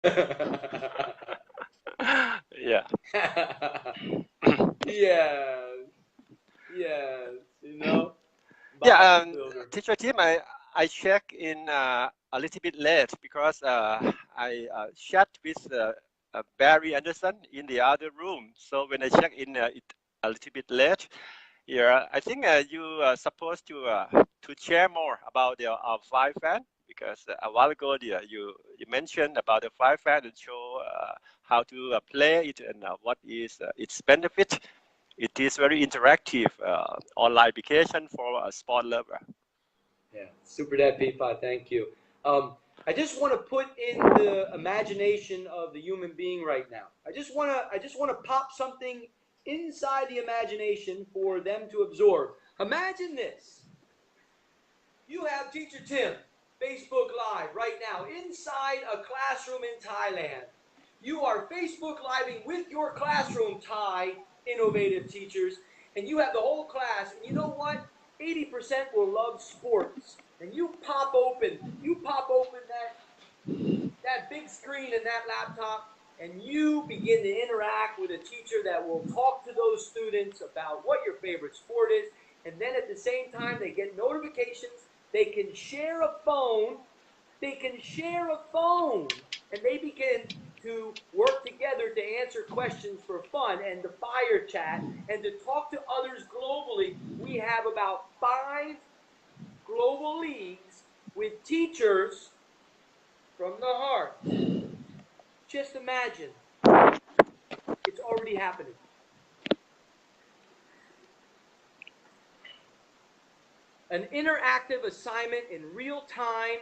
Yeah. Yes, yes, Yeah, Bible builder. teacher Tim, I check in a little bit late because I chat with Barry Anderson in the other room. So when I check in it a little bit late, yeah, I think you are supposed to share more about the five fan because a while ago you mentioned about the five fan and show how to play it and what is its benefit. It is very interactive online application for a sport lover. Yeah, Super Dad Peapod, thank you. I just want to put in the imagination of the human being right now. I just want to pop something inside the imagination for them to absorb. Imagine this. You have Teacher Tim, Facebook Live right now, inside a classroom in Thailand. You are Facebook Living with your classroom, Thai innovative teachers, and you have the whole class, and you know what? 80% will love sports. And you pop open that big screen in that laptop, and you begin to interact with a teacher that will talk to those students about what your favorite sport is, and then at the same time they get notifications. They can share a phone, and they begin to work together to answer questions for fun and to fire chat and to talk to others globally. We have about 5 global leagues with teachers from the heart. Just imagine. It's already happening. An interactive assignment in real time.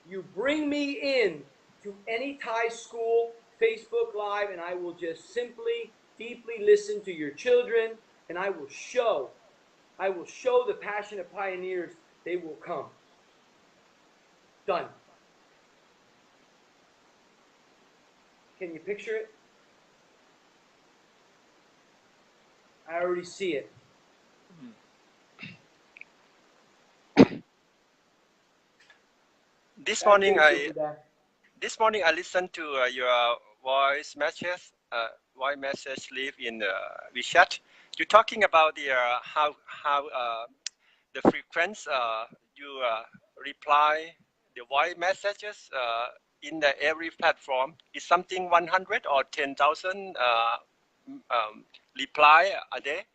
You bring me in to any Thai school Facebook Live, and I will just simply, deeply listen to your children, and I will show the passionate pioneers. They will come. Done. Can you picture it? I already see it. This morning I Super listened to your voice message leave in WeChat. You're talking about the how the frequency you reply the voice messages in every platform is something 100 or 10,000 reply a day.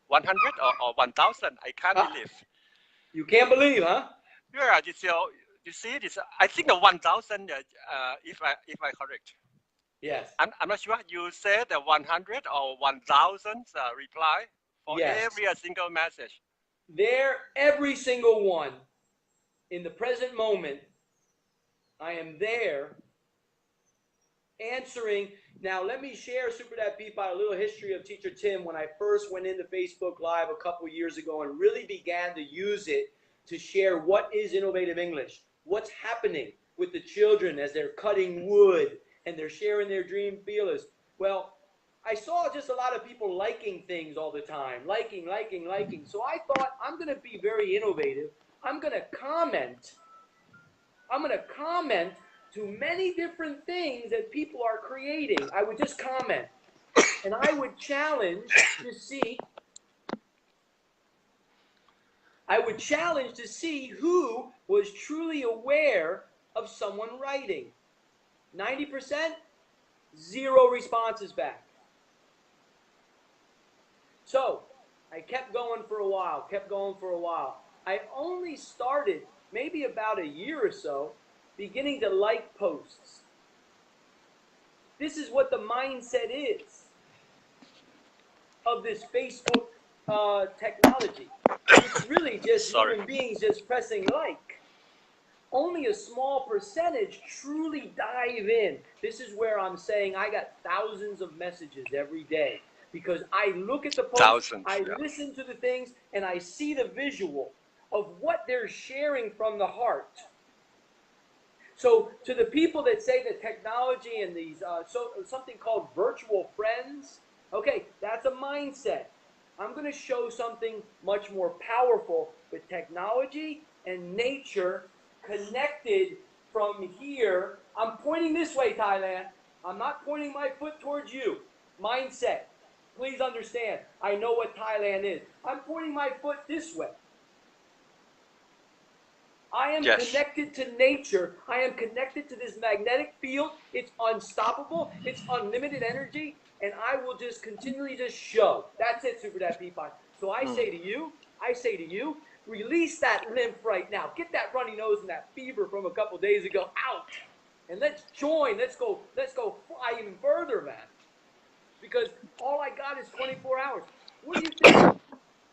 100 or 1,000. I can't believe. You can't believe, huh? Yeah, you see this. I think the 1,000. If I correct. Yes. I'm not sure. You said the 100 or 1,000 reply for every single message. There, every single one. In the present moment, I am there answering. Now, let me share, Super Dad Peapod, a little history of Teacher Tim when I first went into Facebook Live a couple years ago and really began to use it to share what is innovative English, what's happening with the children as they're cutting wood and they're sharing their dream feelers. Well, I saw just a lot of people liking things all the time, liking. So I thought, I'm going to be very innovative. I'm going to comment to many different things that people are creating. I would just comment, and I would challenge to see who was truly aware of someone writing. 90%, 0 responses back. So I kept going for a while. I only started maybe about a year or so beginning to like posts. This is what the mindset is of this Facebook technology. It's really just human beings just pressing like. Only a small percentage truly dive in. This is where I'm saying I got thousands of messages every day because I look at the posts, listen to the things, and I see the visual of what they're sharing from the heart. So to the people that say that technology and these something called virtual friends, okay, that's a mindset. I'm going to show something much more powerful with technology and nature connected from here. I'm pointing this way, Thailand. I'm not pointing my foot towards you. Mindset. Please understand. I know what Thailand is. I'm pointing my foot this way. I am connected to nature. I am connected to this magnetic field. It's unstoppable. It's unlimited energy. And I will just continually just show. That's it, Super Dad P5. So I say to you, release that lymph right now. Get that runny nose and that fever from a couple days ago out. And let's join. Let's go fly even further, man. Because all I got is 24 hours. What do you think?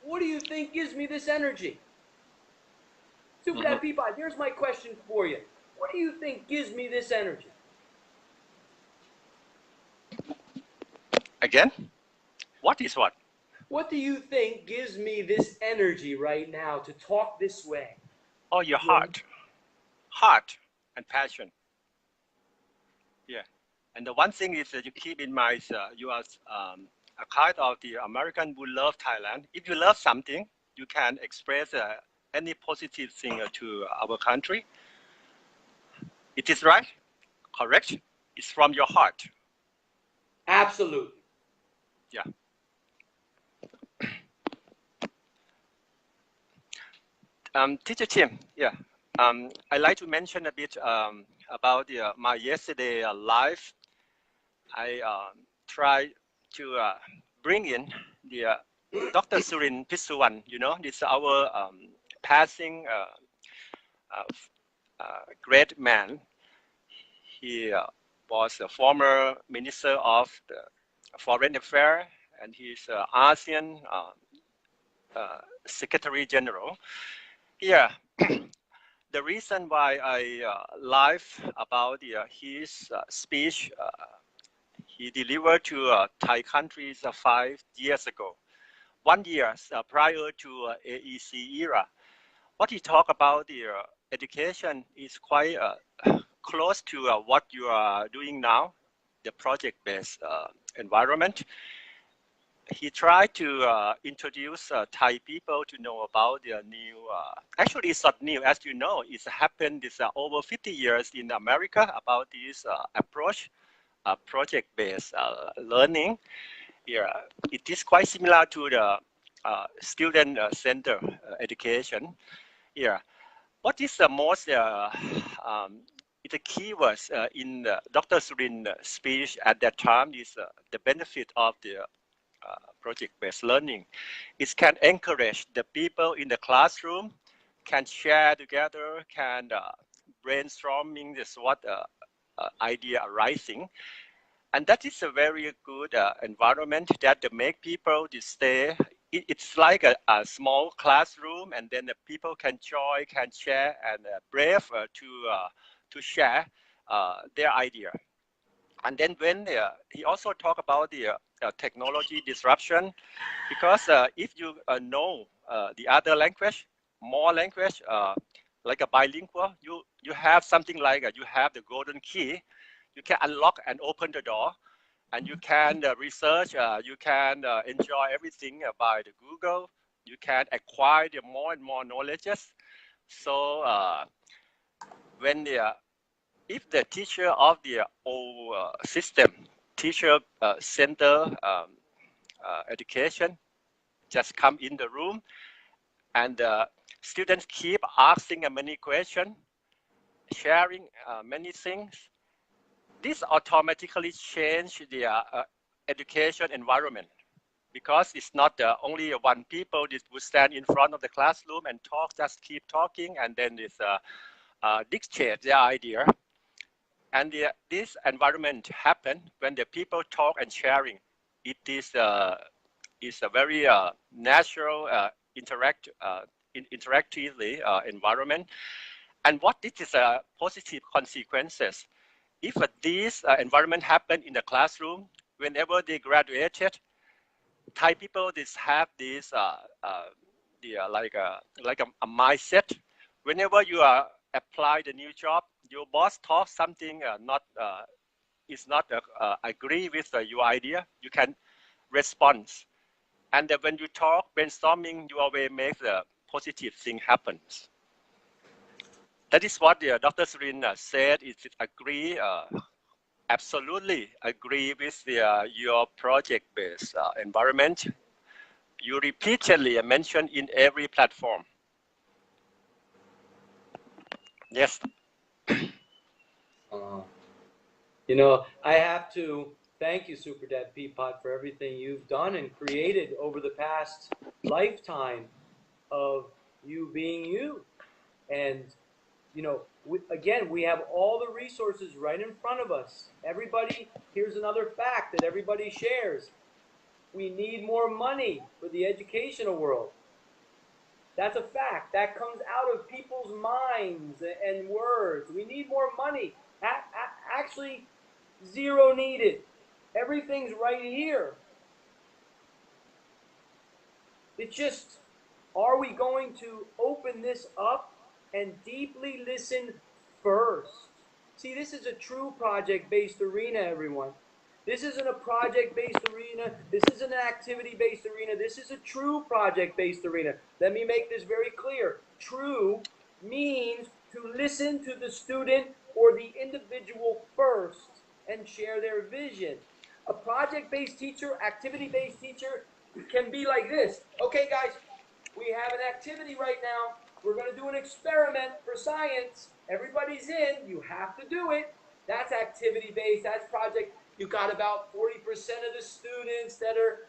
What do you think gives me this energy? Super Dad P5, here's my question for you. What do you think gives me this energy? Again? What is what? What do you think gives me this energy right now to talk this way? Oh, your heart. Heart and passion. Yeah. And the one thing is that you keep in mind, you are a kind of the American who love Thailand. If you love something, you can express any positive thing to our country. It is right? Correct? It's from your heart. Absolutely. Yeah. Teacher Tim, yeah. I'd like to mention a bit about my yesterday life. I tried to bring in the Dr. Surin Pisuwan, you know, this is our passing great man. He was a former Minister of the Foreign Affairs, and he's ASEAN Secretary General. Yeah, the reason why I live about his speech he delivered to Thai countries 5 years ago, 1 year prior to AEC era. What he talked about the education is quite close to what you are doing now, the project-based environment. He tried to introduce Thai people to know about the new, actually it's not new, as you know, it's happened this over 50 years in America about this approach, project-based learning. Yeah, it is quite similar to the student center education. Yeah, what is the most the keywords in Dr. Surin's speech at that time is the benefit of the project-based learning. It can encourage the people in the classroom, can share together, can brainstorming this what idea arising. And that is a very good environment that make people to stay. It's like a small classroom, and then the people can join, can share, and brave to share their idea. And then when he also talked about the technology disruption, because if you know the other language, more language, like a bilingual, you have something like you have the golden key. You can unlock and open the door, and you can research, you can enjoy everything by the Google. You can acquire the more and more knowledges. So when if the teacher of the old system, teacher center education, just come in the room, and students keep asking many questions, sharing many things. This automatically change the education environment, because it's not only one people that would stand in front of the classroom and talk, just keep talking, and then it's dictate their idea. And this environment happen when the people talk and sharing. It is a very natural interactively environment. And what this is positive consequences. If this environment happen in the classroom, whenever they graduated, Thai people have this like a mindset. Whenever you apply the new job, your boss talks something is not agree with your idea, you can respond. And when you talk, brainstorming, you always make the positive thing happen. That is what Dr. Surin said. Is it agree? Absolutely agree with your project-based environment. You repeatedly mentioned in every platform. Yes. You know, I have to thank you, Super Dad Peapod, for everything you've done and created over the past lifetime of you being you. And, you know, we have all the resources right in front of us. Everybody, here's another fact that everybody shares. We need more money for the educational world. That's a fact. That comes out of people's minds and words. We need more money. Actually, zero needed. Everything's right here. It's just, are we going to open this up and deeply listen first? See, this is a true project-based arena, everyone. This isn't a project-based arena. This isn't an activity-based arena. This is a true project-based arena. Let me make this very clear. True means to listen to the student or the individual first and share their vision. A project-based teacher, activity-based teacher can be like this. Okay, guys, we have an activity right now. We're going to do an experiment for science. Everybody's in. You have to do it. That's activity-based. That's project. You got about 40% of the students that are,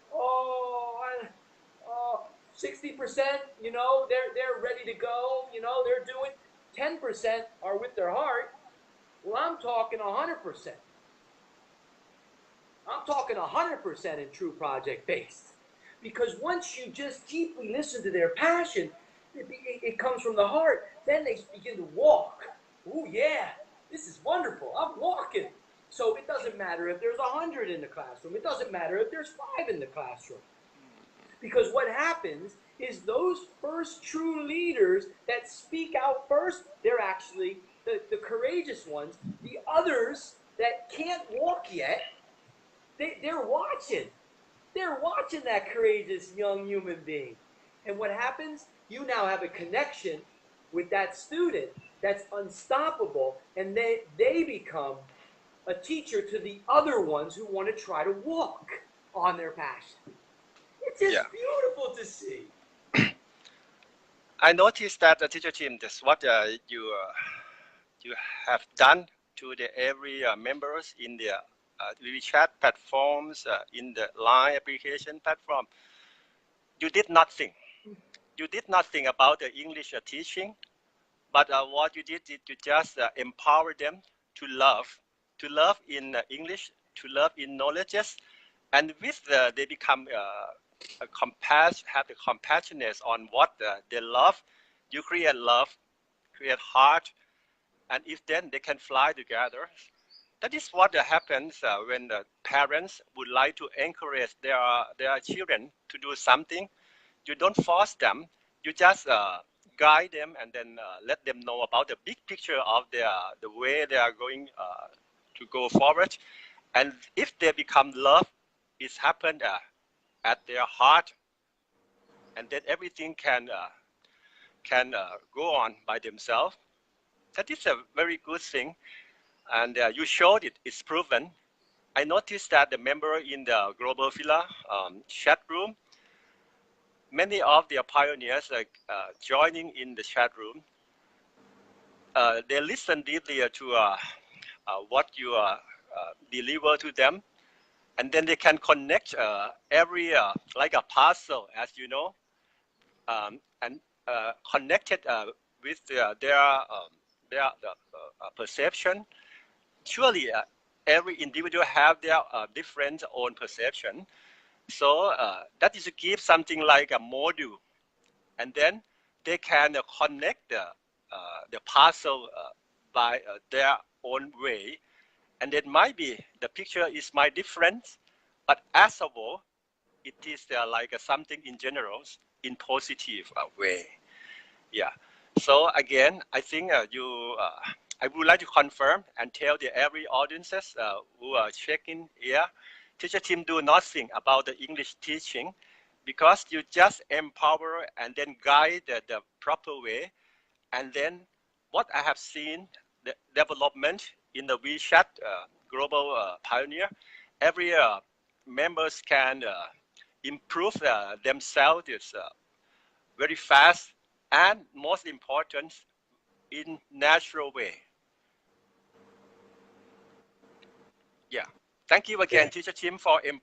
60%, you know, they're ready to go. You know, they're doing. 10% are with their heart. Well, I'm talking 100%. I'm talking 100% in true project-based. Because once you just deeply listen to their passion, it comes from the heart, then they begin to walk. Oh yeah, this is wonderful, I'm walking. So it doesn't matter if there's 100 in the classroom. It doesn't matter if there's 5 in the classroom. Because what happens is those first true leaders that speak out first, they're actually the courageous ones. The others that can't walk yet, they're watching. They're watching that courageous young human being. And what happens? You now have a connection with that student that's unstoppable, and they become a teacher to the other ones who want to try to walk on their passion. It's just beautiful to see. I noticed that teacher team, that's what you have done to the every members in the WeChat platforms, in the Line application platform. You did nothing. You did nothing about the English teaching, but what you did is you just empower them to love in English, to love in knowledges, and with they become have the compassionate on what they love. You create love, create heart, and if then they can fly together. That is what happens when the parents would like to encourage their children to do something. You don't force them. You just guide them and then let them know about the big picture of the way they are going to go forward. And if they become love, it's happened at their heart, and then everything can go on by themselves. That is a very good thing, and you showed it. It's proven. I noticed that the member in the Global Villa chat room, many of the pioneers joining in the chat room. They listen deeply to what you deliver to them, and then they can connect every like a puzzle, as you know, and connected with their perception. Surely, every individual have their different own perception. So that is to give something like a module, and then they can connect the puzzle by their own way, and it might be the picture is my different, but as a whole, it is like something in general, in positive way. Yeah. So again, I think I would like to confirm and tell the every audiences who are checking here, teacher team do nothing about the English teaching, because you just empower and then guide the proper way, and then what I have seen, the development in the WeChat global pioneer, every members can improve themselves very fast and most important in natural way. Yeah. Thank you again, Teacher Tim, for your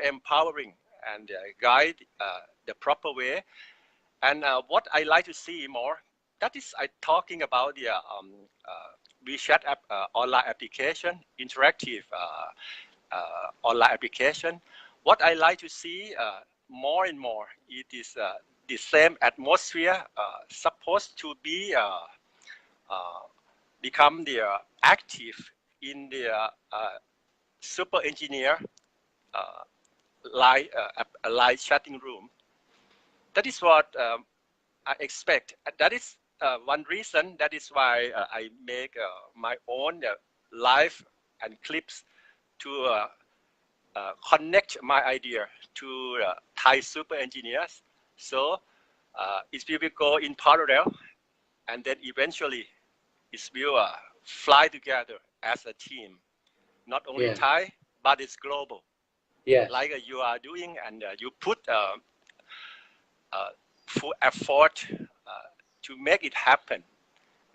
empowering and guide the proper way. And what I like to see more, that is I talking about the WeChat app, online application, interactive online application. What I like to see more and more, it is the same atmosphere supposed to be become the active in the super engineer live chatting room. That is what I expect. That is one reason. That is why I make my own live and clips to connect my idea to Thai super engineers. So it will go in parallel, and then eventually it will fly together as a team. Not only Thai, but it's global. Yes. Like you are doing, and you put full effort to make it happen.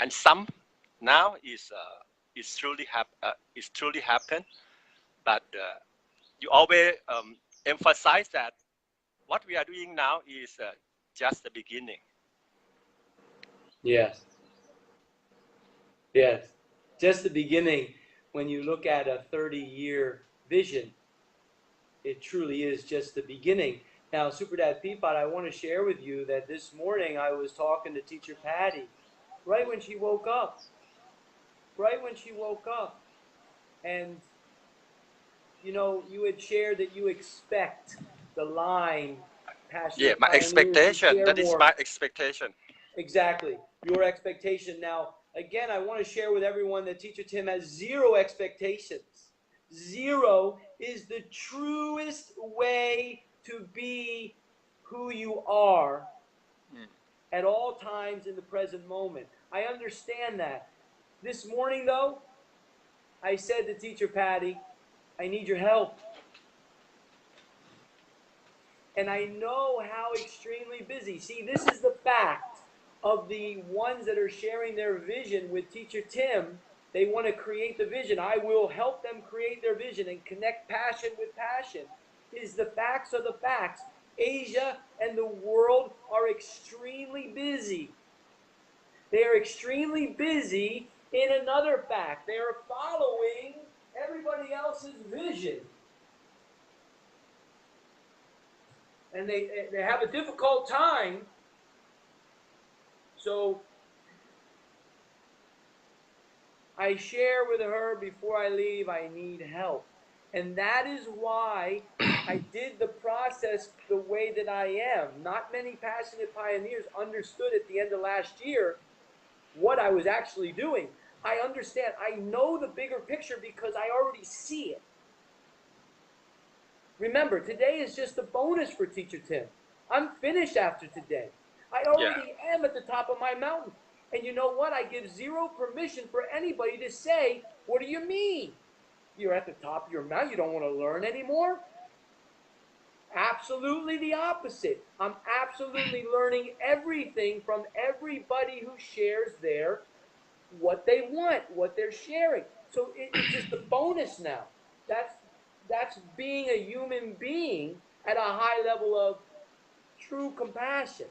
And some now is truly happen. But you always emphasize that what we are doing now is just the beginning. Yes. Yes. Just the beginning. When you look at a 30-year vision, it truly is just the beginning. Now, Super Dad Peapod, I want to share with you that this morning I was talking to Teacher Patty right when she woke up. Right when she woke up. And, you know, you had shared that you expect the line, passionate my pioneers, expectation. That is my expectation. Exactly. Your expectation. Now, again, I want to share with everyone that Teacher Tim has zero expectations. Zero is the truest way to be who you are at all times in the present moment. I understand that. This morning, though, I said to Teacher Patty, I need your help. And I know how extremely busy. See, this is the fact of the ones that are sharing their vision with Teacher Tim. They want to create the vision. I will help them create their vision and connect passion with passion. Is the facts are the facts. Asia and the world are extremely busy. They are extremely busy in another fact. They are following everybody else's vision. And they have a difficult time. So I share with her before I leave, I need help. And that is why I did the process the way that I am. Not many passionate pioneers understood at the end of last year what I was actually doing. I understand. I know the bigger picture because I already see it. Remember, today is just a bonus for Teacher Tim. I'm finished after today. I already am at the top of my mountain. And you know what? I give zero permission for anybody to say, what do you mean? You're at the top of your mountain. You don't want to learn anymore? Absolutely the opposite. I'm absolutely learning everything from everybody who shares what they want, what they're sharing. So it's just a bonus now. That's being a human being at a high level of true compassion.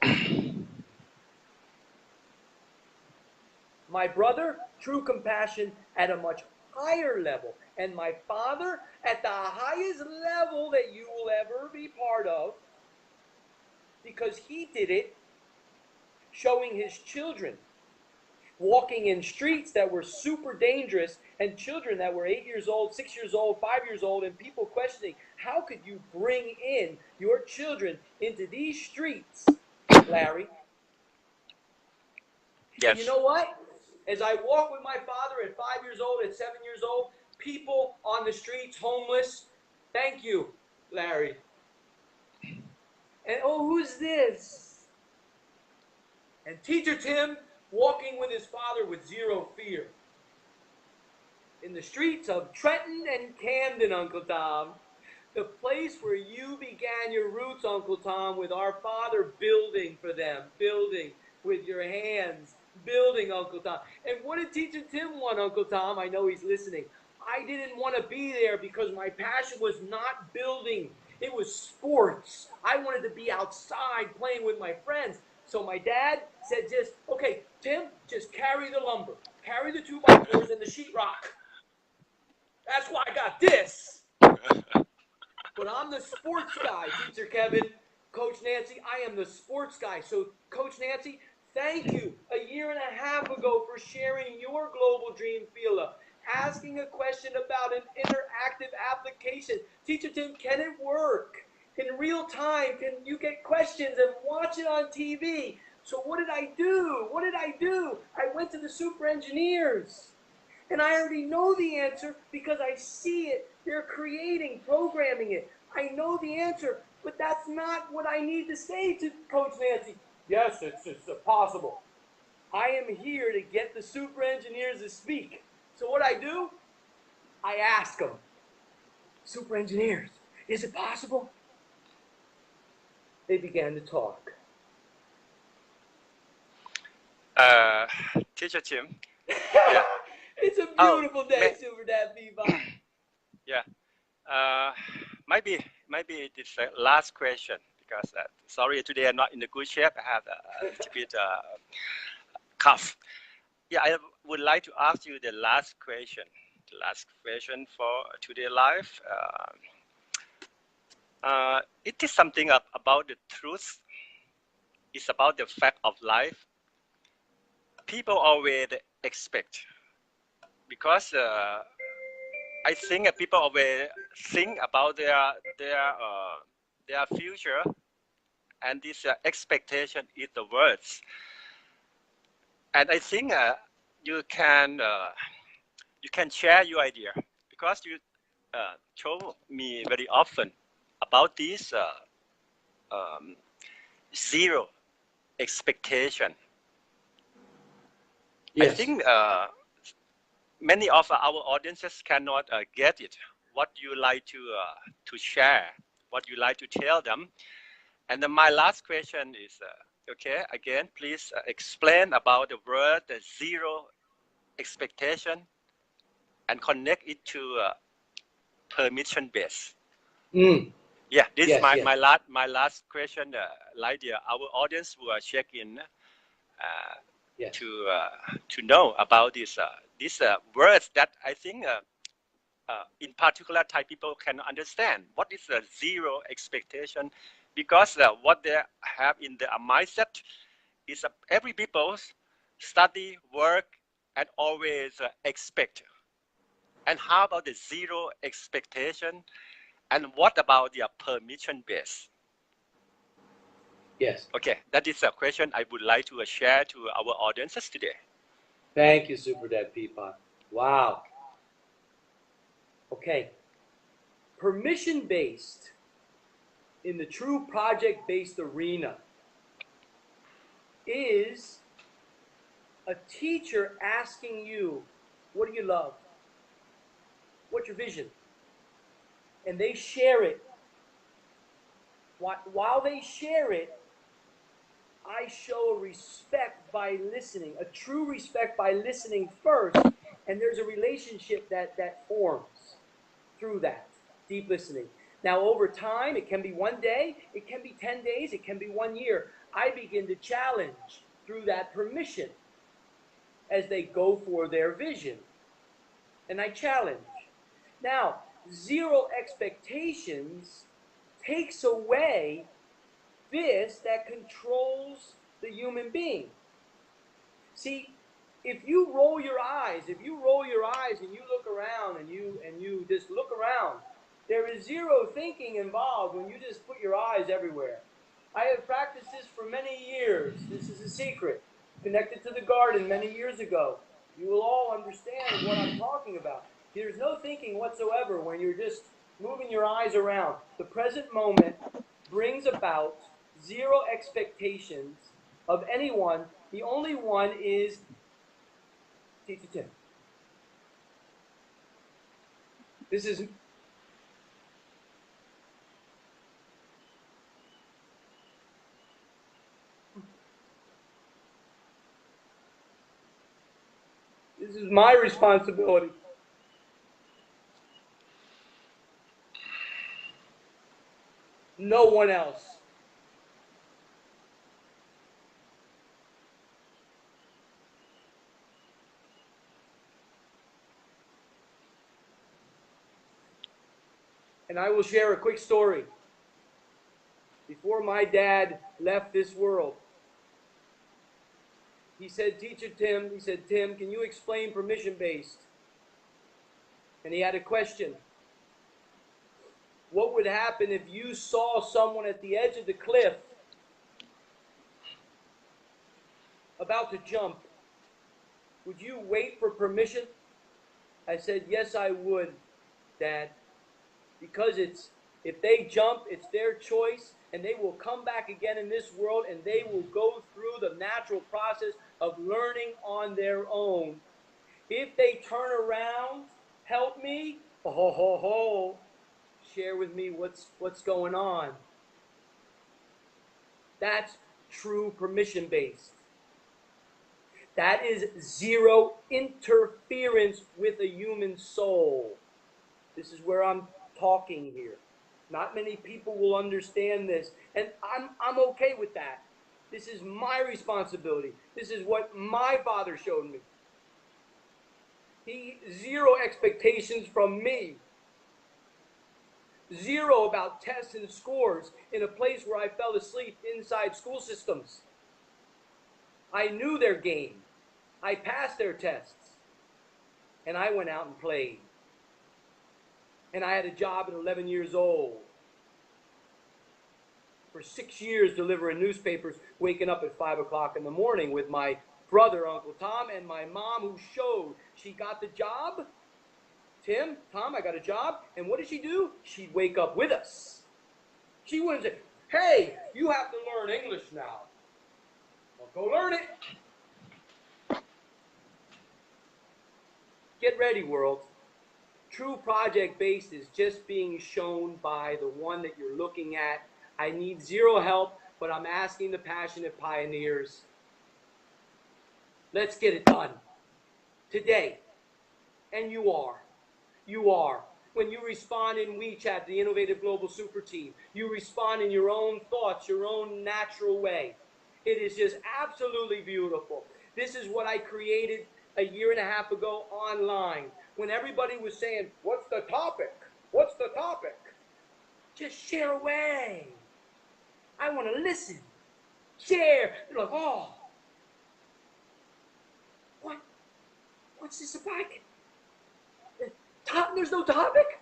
My brother, true compassion at a much higher level. And my father at the highest level that you will ever be part of, because he did it showing his children walking in streets that were super dangerous, and children that were 8 years old, 6 years old, 5 years old, and people questioning, how could you bring in your children into these streets, Larry? Yes. And you know what? As I walk with my father at 5 years old, at 7 years old, people on the streets, homeless, thank you, Larry. And oh, who's this? And Teacher Tim walking with his father with zero fear. In the streets of Trenton and Camden, Uncle Tom, the place where you began your roots, Uncle Tom, with our father building for them, building with your hands, building, Uncle Tom. And what did Teacher Tim want, Uncle Tom? I know he's listening. I didn't want to be there because my passion was not building. It was sports. I wanted to be outside playing with my friends. So my dad said just, okay, Tim, just carry the lumber. Carry the 2x4s and the sheetrock. That's why I got this. But I'm the sports guy, Teacher Kevin, Coach Nancy. I am the sports guy. So, Coach Nancy, thank you a year and a half ago for sharing your global dream fielder, asking a question about an interactive application. Teacher Tim, can it work? In real time, can you get questions and watch it on TV? So what did I do? What did I do? I went to the super engineers. And I already know the answer because I see it. They're creating, programming it. I know the answer, but that's not what I need to say to Coach Nancy. Yes, it's possible. I am here to get the super engineers to speak. So what I do, I ask them, super engineers, is it possible? They began to talk. Teacher Tim. Yeah. It's a beautiful day, Super Dad Bebop. Yeah. Maybe it's the last question because sorry today I'm not in a good shape. I have a little bit cough. Yeah, I would like to ask you the last question. The last question for today live. It is something about the truth. It's about the fact of life. People always expect because I think people always think about their future, and this expectation is the words. And I think you can share your idea because you told me very often about this zero expectation. Yes. I think many of our audiences cannot get it. What you like to share, what you like to tell them. And then my last question is, okay, again, please explain about the word the zero expectation and connect it to permission based. Yeah, this is my last question. Like our audience who are checking to know about this words that I think in particular Thai people can understand. What is the zero expectation? Because what they have in their mindset is every people study, work, and always expect. And how about the zero expectation? And what about the permission based? Yes. Okay, that is a question I would like to share to our audiences today. Thank you, Super Dad Peapod. Wow. Okay. Permission-based in the true project-based arena is a teacher asking you, what do you love? What's your vision? And they share it. While they share it, I show a respect by listening, a true respect by listening first, and there's a relationship that forms through that deep listening. Now, over time, it can be 1 day, it can be 10 days, it can be 1 year. I begin to challenge through that permission as they go for their vision. And I challenge. Now, zero expectations takes away this that controls the human being. See, if you roll your eyes and you look around and you just look around, there is zero thinking involved when you just put your eyes everywhere. I have practiced this for many years. This is a secret. Connected to the garden many years ago. You will all understand what I'm talking about. There's no thinking whatsoever when you're just moving your eyes around. The present moment brings about zero expectations of anyone The only one is Teacher Tim. This is my responsibility. No one else. And I will share a quick story. Before my dad left this world, he said, Teacher Tim, Tim, can you explain permission-based? And he had a question. What would happen if you saw someone at the edge of the cliff about to jump? Would you wait for permission? I said, yes, I would, Dad. Because if they jump, it's their choice, and they will come back again in this world, and they will go through the natural process of learning on their own. If they turn around, help me, share with me what's going on. That's true permission-based. That is zero interference with a human soul. This is where I'm talking here. Not many people will understand this, and I'm okay with that. This is my responsibility. This is what my father showed me. Zero expectations from me. Zero about tests and scores in a place where I fell asleep inside school systems. I knew their game. I passed their tests. And I went out and played. And I had a job at 11 years old. For 6 years delivering newspapers, waking up at 5 o'clock in the morning with my brother, Uncle Tom, and my mom, who showed she got the job. Tom, I got a job. And what did she do? She'd wake up with us. She wouldn't say, hey, you have to learn English now. Well, go learn it. Get ready, world. True project-based is just being shown by the one that you're looking at. I need zero help, but I'm asking the passionate pioneers. Let's get it done. Today. And you are. You are. When you respond in WeChat, the Innovative Global Super Team, you respond in your own thoughts, your own natural way. It is just absolutely beautiful. This is what I created a year and a half ago online. When everybody was saying, what's the topic? What's the topic? Just share away. I want to listen. Share. You're like, oh. What? What's this about? There's no topic?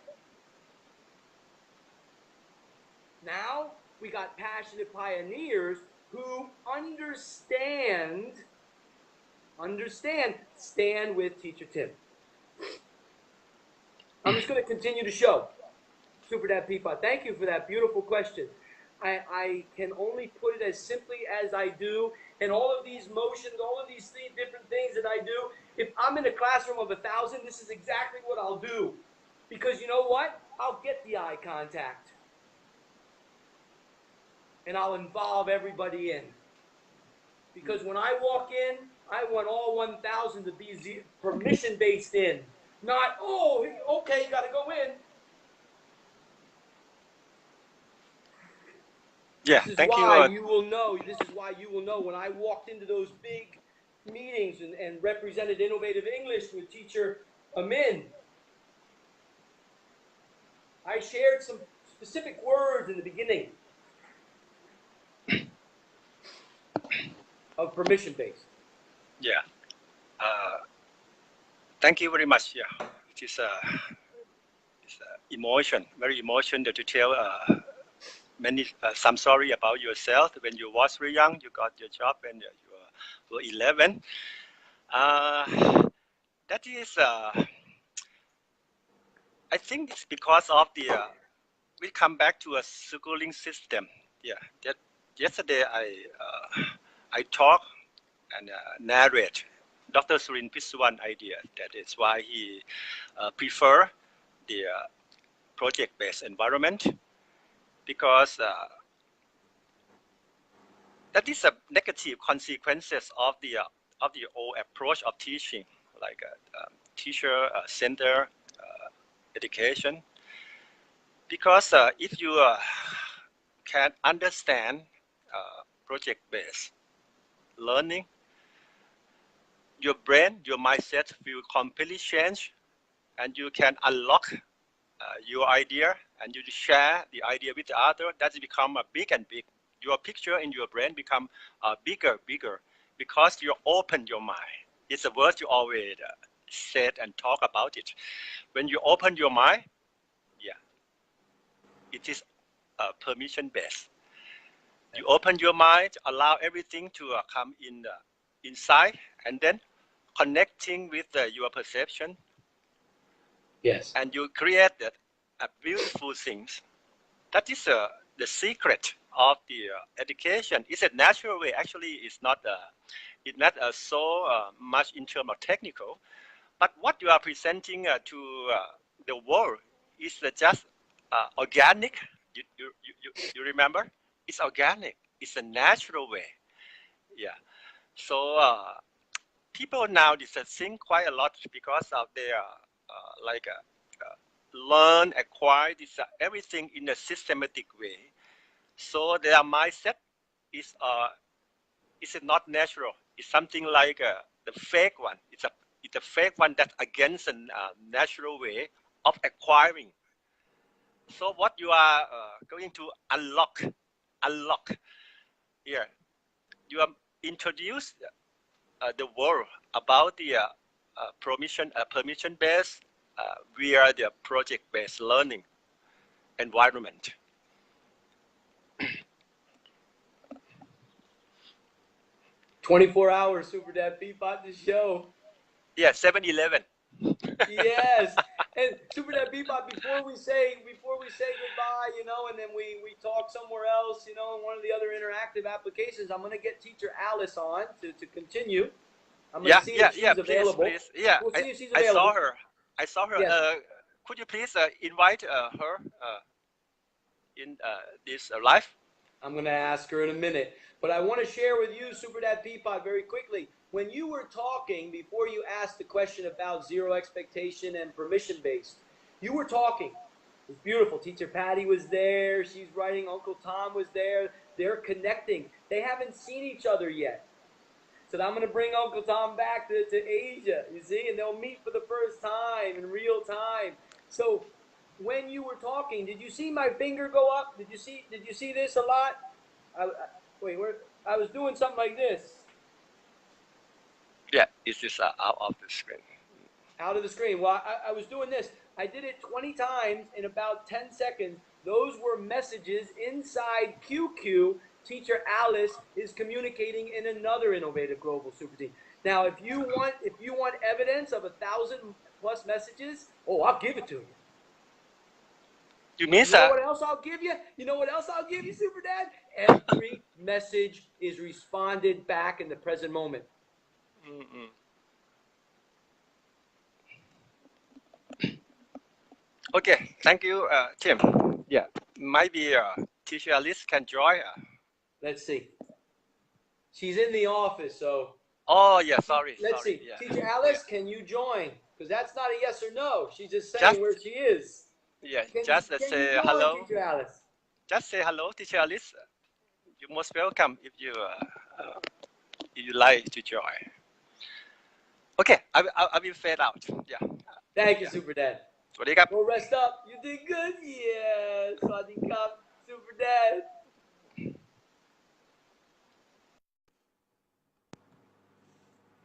Now, we got passionate pioneers who understand, stand with Teacher Tim. I'm just going to continue to show. Super Dad Peapod, thank you for that beautiful question. I can only put it as simply as I do, and all of these motions, all of these different things that I do, if I'm in a classroom of 1,000, this is exactly what I'll do. Because you know what? I'll get the eye contact. And I'll involve everybody in. Because when I walk in, I want all 1,000 to be permission-based in. Not, oh, okay, you got to go in. Yeah, thank you. You will know. This is why you will know when I walked into those big meetings and represented Innovative English with Teacher Amin. I shared some specific words in the beginning of permission-based. Yeah. Thank you very much. Yeah, it is it's emotion, very emotional to tell some story about yourself. When you was very young, you got your job when you were 11. That is, I think it's because of the, we come back to a schooling system. Yeah, that yesterday I talked and narrate Dr. Surin Piswan idea. That is why he prefer the project-based environment, because that is a negative consequences of the old approach of teaching, like teacher center education. Because if you can understand project-based learning, your brain, your mindset will completely change, and you can unlock your idea, and you share the idea with the other. That become big and big. Your picture in your brain become bigger, because you open your mind. It's a word you always said and talk about it. When you open your mind, yeah, it is permission-based. You open your mind, allow everything to come in inside, and then connecting with your perception. Yes. And you create beautiful things. That is the secret of the education. It's a natural way. Actually, it's not so much in terms of technical, but what you are presenting to the world is just organic. You remember? It's organic. It's a natural way. Yeah. So people now think quite a lot because of their learn, acquire this everything in a systematic way. So their mindset is not natural. It's something like the fake one. It's a fake one that's against a natural way of acquiring. So what you are going to unlock here, you are introduce the world about the permission-based via the project-based learning environment. 24 hours, Super Dad Bebop the show. Yeah, 7-Eleven. Yes. And Super Dad Bebop, before we say goodbye, and then we talk somewhere else, in one of the other interactive applications, I'm going to get teacher Alice on to continue. I'm going to see if she's available. Please. Yeah, we'll see if she's available. I saw her. Yes. Could you please invite her in this live? I'm going to ask her in a minute. But I want to share with you, Super Dad Peapod, very quickly. When you were talking, before you asked the question about zero expectation and permission-based, you were talking. It was beautiful. Teacher Patty was there. She's writing. Uncle Tom was there. They're connecting. They haven't seen each other yet. So I'm going to bring Uncle Tom back to Asia, you see, and they'll meet for the first time in real time. So when you were talking, did you see my finger go up? Did you see this a lot? I was doing something like this. Yeah, it's just out of the screen. Out of the screen. Well, I was doing this. I did it 20 times in about 10 seconds. Those were messages inside QQ. Teacher Alice is communicating in another innovative global super team. Now, if you want evidence of 1,000+ messages, I'll give it to you. You mean You know what else I'll give you? You know what else I'll give you, Super Dad? Every message is responded back in the present moment. Okay, thank you, Tim. Yeah, maybe teacher Alice can join. Let's see. She's in the office, so. Oh yeah, sorry. Let's see. Yeah. Teacher Alice, can you join? Because that's not a yes or no. She's just saying where she is. Yeah, Can say you join, hello. Teacher Alice? Just say hello, teacher Alice. You're most welcome if you like to join. Okay, I will fade out. Yeah. Thank you, Super Dad. สวัสดีครับ Go rest up. You did good. Yes. สวัสดีครับ Super Dad.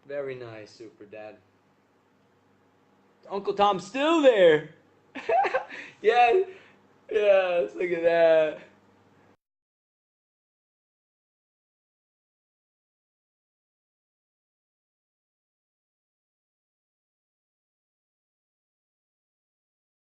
Very nice, Super Dad. Uncle Tom's still there. Yes. Yes. Look at that.